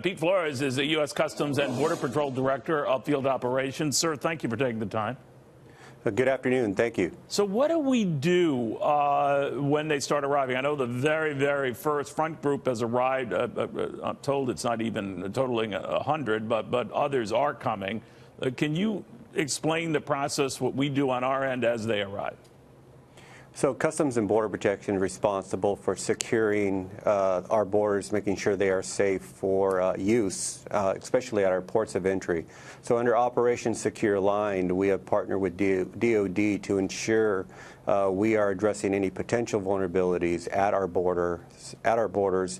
Pete Flores is the U.S. Customs and Border Patrol Director of Field Operations. Sir, thank you for taking the time. Good afternoon. Thank you. So what do we do when they start arriving? I know the very first front group has arrived. I'm told it's not even totaling 100, but others are coming. Can you explain the process, what we do on our end as they arrive? So Customs and Border Protection is responsible for securing our borders, making sure they are safe for use, especially at our ports of entry. So under Operation Secure Line, we have partnered with DOD to ensure we are addressing any potential vulnerabilities at our borders,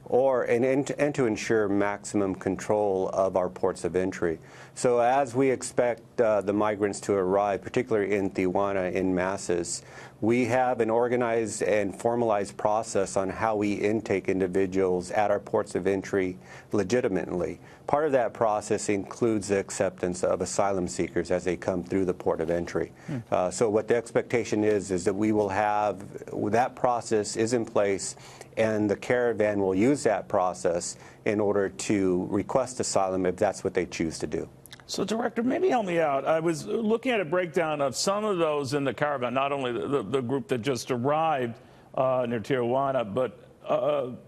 and to ensure maximum control of our ports of entry. So as we expect the migrants to arrive, particularly in Tijuana in masses, we have an organized and formalized process on how we intake individuals at our ports of entry legitimately. Part of that process includes the acceptance of asylum seekers as they come through the port of entry. So what the expectation is that we will have, that process is in place, and the caravan will use that process in order to request asylum if that's what they choose to do. So, Director, maybe help me out. I was looking at a breakdown of some of those in the caravan, not only the group that just arrived near Tijuana, but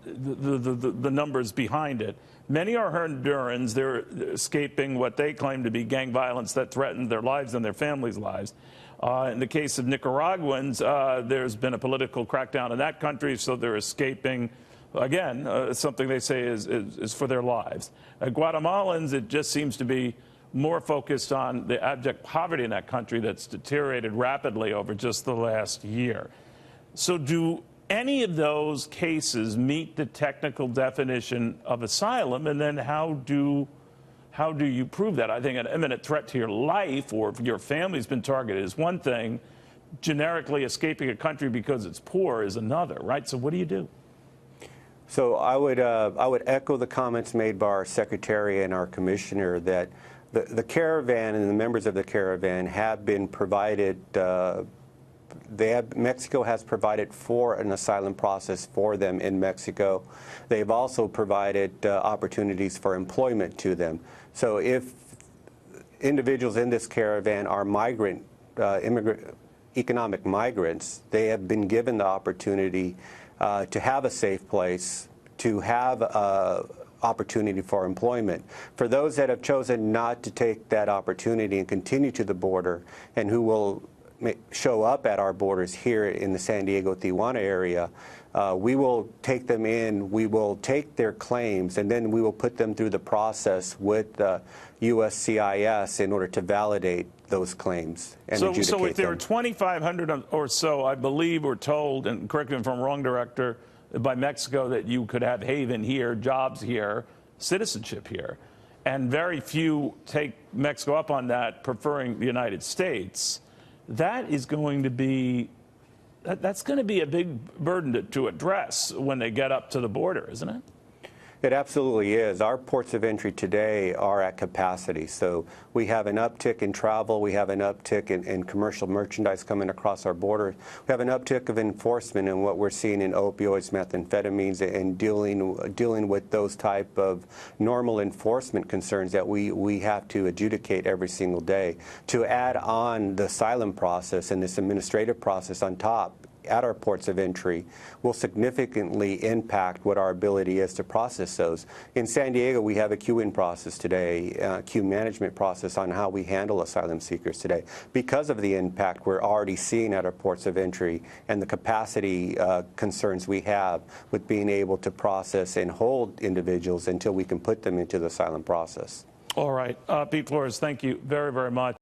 the numbers behind it. Many are Hondurans. They're escaping what they claim to be gang violence that threatened their lives and their families' lives. In the case of Nicaraguans, there's been a political crackdown in that country, so they're escaping. Again, something they say is for their lives. Guatemalans, it just seems to be more focused on the abject poverty in that country that's deteriorated rapidly over just the last year. So do any of those cases meet the technical definition of asylum? And then how do you prove that? I think an imminent threat to your life or if your family's been targeted is one thing. Generically escaping a country because it's poor is another, right? So what do you do? So I would echo the comments made by our Secretary and our Commissioner that the caravan and the members of the caravan have been provided, Mexico has provided for an asylum process for them in Mexico. They've also provided opportunities for employment to them. So if individuals in this caravan are economic migrants, they have been given the opportunity to have a safe place, to have opportunity for employment. For those that have chosen not to take that opportunity and continue to the border, and who will show up at our borders here in the San Diego-Tijuana area, we will take them in, we will take their claims, and then we will put them through the process with USCIS in order to validate those claims and adjudicate them. So if there are 2,500 or so, I believe, we're told, and correct me if I'm wrong, Director, by Mexico that you could have haven here, jobs here, citizenship here. And very few take Mexico up on that, preferring the United States. That is going to be, that's going to be a big burden to address when they get up to the border, isn't it? It absolutely is. Our ports of entry today are at capacity. So we have an uptick in travel. We have an uptick in commercial merchandise coming across our border. We have an uptick of enforcement in what we're seeing in opioids, methamphetamines, and dealing with those type of normal enforcement concerns that we have to adjudicate every single day. To add on the asylum process and this administrative process on top at our ports of entry will significantly impact what our ability is to process those. In San Diego, we have a queuing process today, queue management process on how we handle asylum seekers today. Because of the impact we're already seeing at our ports of entry and the capacity concerns we have with being able to process and hold individuals until we can put them into the asylum process. All right. Pete Flores, thank you very much.